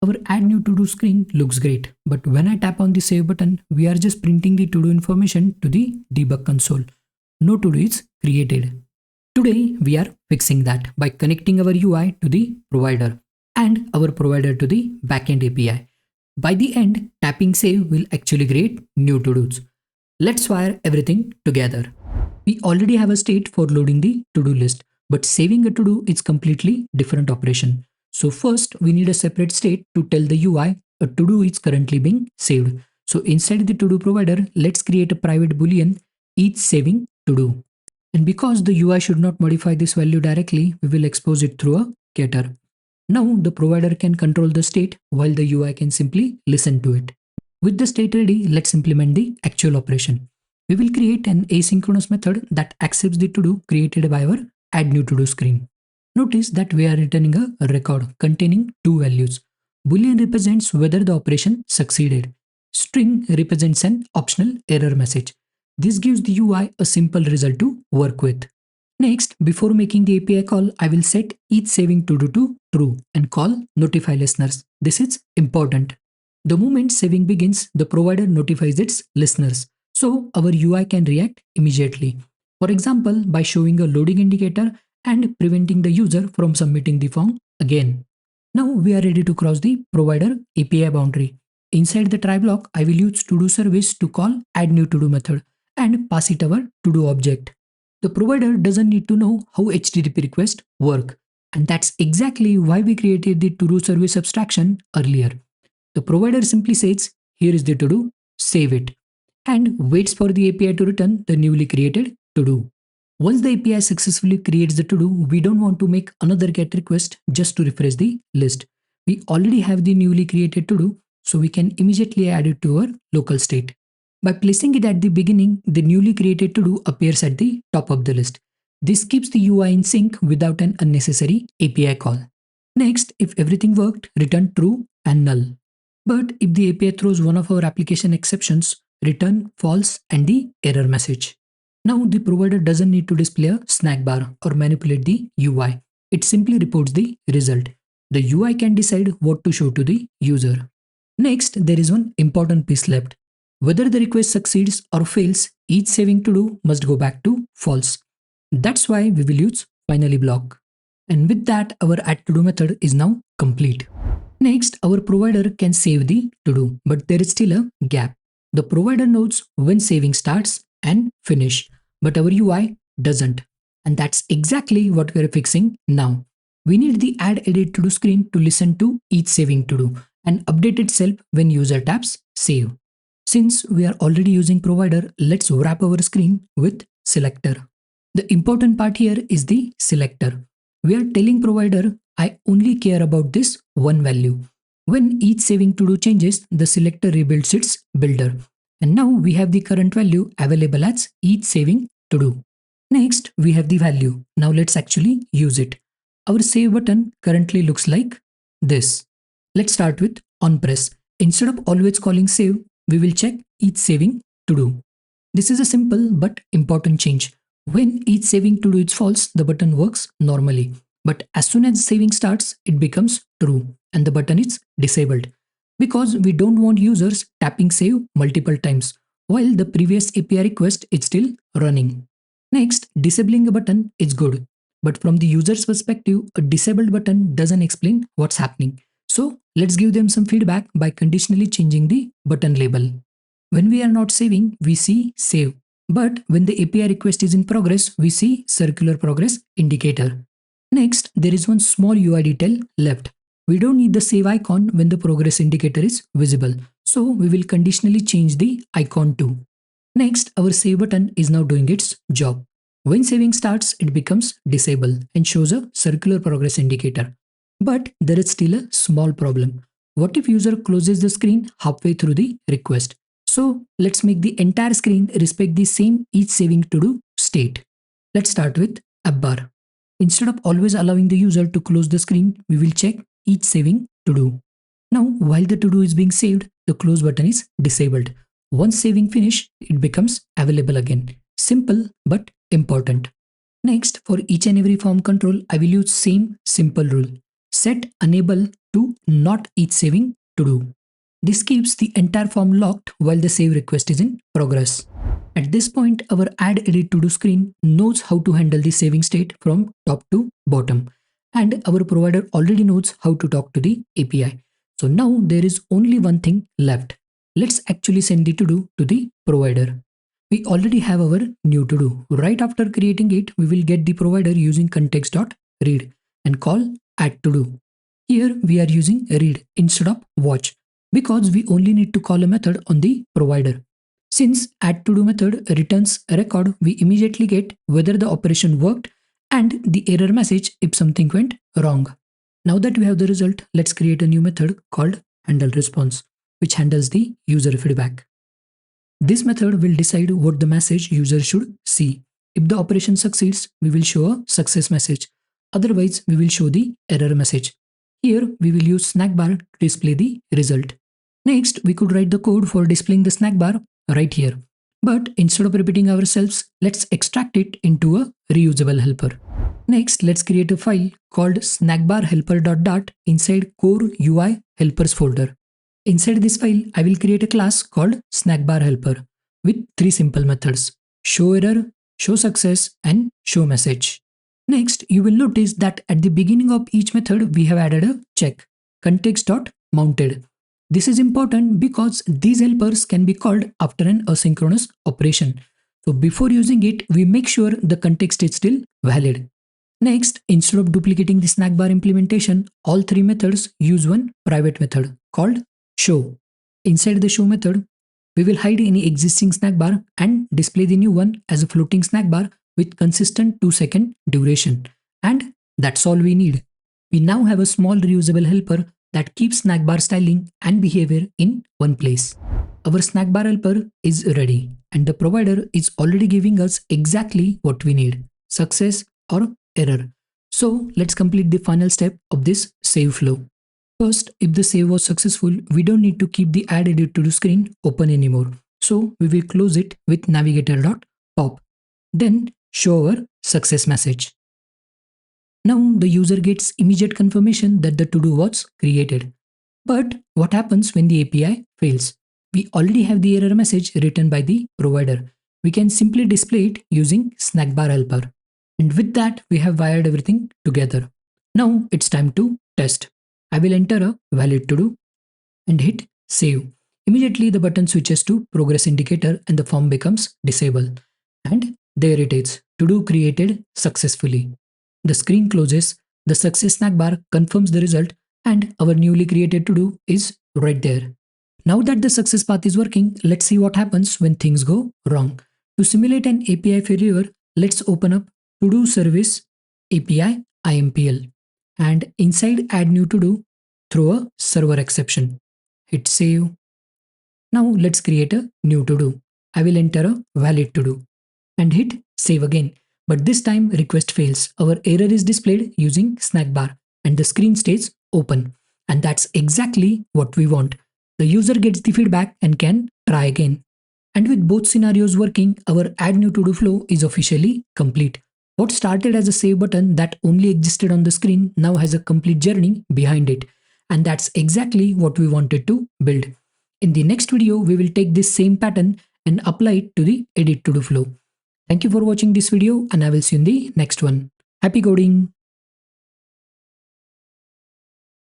Our Add New To Do screen looks great, but when I tap on the Save button, we are just printing the to-do information to the debug console. No to-do is created. Today, we are fixing that by connecting our UI to the provider and our provider to the backend API. By the end, tapping Save will actually create new to-dos. Let's wire everything together. We already have a state for loading the to-do list, but saving a to-do is completely different operation. So first, we need a separate state to tell the UI a to-do is currently being saved. So inside the to-do provider, let's create a private boolean isSavingTodo. And because the UI should not modify this value directly, we will expose it through a getter. Now the provider can control the state while the UI can simply listen to it. With the state ready, let's implement the actual operation. We will create an asynchronous method that accepts the to-do created by our Add New To-Do screen. Notice that we are returning a record containing two values. Boolean represents whether the operation succeeded. String represents an optional error message. This gives the UI a simple result to work with. Next, before making the API call, I will set isSavingTodo to true and call notify listeners. This is important. The moment saving begins, the provider notifies its listeners, so our UI can react immediately. For example, by showing a loading indicator and preventing the user from submitting the form again. Now we are ready to cross the provider API boundary. Inside the try block, I will use to-do service to call add new to-do method and pass it our to-do object. The provider doesn't need to know how HTTP requests work, and that's exactly why we created the to-do service abstraction earlier. The provider simply says, here is the to-do, save it, and waits for the API to return the newly created to-do. Once the API successfully creates the to-do, we don't want to make another GET request just to refresh the list. We already have the newly created to-do, so we can immediately add it to our local state. By placing it at the beginning, the newly created to-do appears at the top of the list. This keeps the UI in sync without an unnecessary API call. Next, if everything worked, return true and null. But if the API throws one of our application exceptions, return false and the error message. Now the provider doesn't need to display a SnackBar or manipulate the UI. It simply reports the result. The UI can decide what to show to the user. Next, there is one important piece left. Whether the request succeeds or fails, each saving to do must go back to false. That's why we will use finally block. And with that, our add to do method is now complete. Next, our provider can save the to do, but there is still a gap. The provider knows when saving starts and finish, but our UI doesn't. And that's exactly what we're fixing now. We need the add edit to do screen to listen to each saving to do and update itself when user taps save. Since we are already using provider, let's wrap our screen with selector. The important part here is the selector. We are telling provider, I only care about this one value. When each saving to do changes, the selector rebuilds its builder. And now we have the current value available as each saving to do. Next, we have the value. Now let's actually use it. Our save button currently looks like this. Let's start with onPress. Instead of always calling save, we will check each saving to do. This is a simple but important change. When each saving to do is false, the button works normally. But as soon as saving starts, it becomes true and the button is disabled. Because we don't want users tapping save multiple times while the previous API request is still running. Next, disabling a button is good. But from the user's perspective, a disabled button doesn't explain what's happening. So let's give them some feedback by conditionally changing the button label. When we are not saving, we see save. But when the API request is in progress, we see CircularProgressIndicator. Next, there is one small UI detail left. We don't need the save icon when the progress indicator is visible. So we will conditionally change the icon too. Next, our save button is now doing its job. When saving starts, it becomes disabled and shows a circular progress indicator. But there is still a small problem. What if user closes the screen halfway through the request? So let's make the entire screen respect the same each saving to do state. Let's start with AppBar. Instead of always allowing the user to close the screen, we will check each saving to do. Now, while the to do is being saved, the close button is disabled. Once saving finish, it becomes available again. Simple but important. Next, for each and every form control, I will use same simple rule. set enable to not each saving to do. This keeps the entire form locked while the save request is in progress. At this point, our add edit to do screen knows how to handle the saving state from top to bottom. And our provider already knows how to talk to the API. So now there is only one thing left. Let's actually send the to-do to the provider. We already have our new to-do. Right after creating it, we will get the provider using context.read and call add to-do. Here we are using read instead of watch because we only need to call a method on the provider. Since add to do method returns a record, we immediately get whether the operation worked and the error message if something went wrong. Now that we have the result, let's create a new method called handle response, which handles the user feedback. This method will decide what the message user should see. If the operation succeeds, we will show a success message. Otherwise, we will show the error message. Here, we will use SnackBar to display the result. Next, we could write the code for displaying the SnackBar right here. But instead of repeating ourselves, let's extract it into a reusable helper. Next, let's create a file called snackbarhelper.dart inside core UI helpers folder. Inside this file, I will create a class called snackbarhelper with three simple methods: show error, show success, and show message. Next, you will notice that at the beginning of each method, we have added a check, context.mounted. This is important because these helpers can be called after an asynchronous operation. So before using it, we make sure the context is still valid. Next, instead of duplicating the SnackBar implementation, all three methods use one private method called show. Inside the show method, we will hide any existing SnackBar and display the new one as a floating SnackBar with consistent 2-second duration. And that's all we need. We now have a small reusable helper that keeps SnackBar styling and behavior in one place. Our SnackBar helper is ready and the provider is already giving us exactly what we need: success or error. So let's complete the final step of this save flow. First, if the save was successful, we don't need to keep the add edit to do screen open anymore. So we will close it with navigator.pop. Then show our success message. Now the user gets immediate confirmation that the to-do was created. But what happens when the API fails? We already have the error message written by the provider. We can simply display it using SnackBar helper. And with that, we have wired everything together. Now it's time to test. I will enter a valid to-do and hit save. Immediately the button switches to progress indicator and the form becomes disabled. And there it is, to-do created successfully. The screen closes, the success SnackBar confirms the result, and our newly created to-do is right there. Now that the success path is working, let's see what happens when things go wrong. To simulate an API failure, let's open up to-do service API IMPL. And inside add new to-do, throw a server exception. Hit save. Now let's create a new to-do. I will enter a valid to-do and hit save again. But this time request fails. Our error is displayed using SnackBar and the screen stays open. And that's exactly what we want. The user gets the feedback and can try again. And with both scenarios working, our add new to-do flow is officially complete. What started as a save button that only existed on the screen now has a complete journey behind it. And that's exactly what we wanted to build. In the next video, we will take this same pattern and apply it to the edit to do flow. Thank you for watching this video and I will see you in the next one. Happy coding!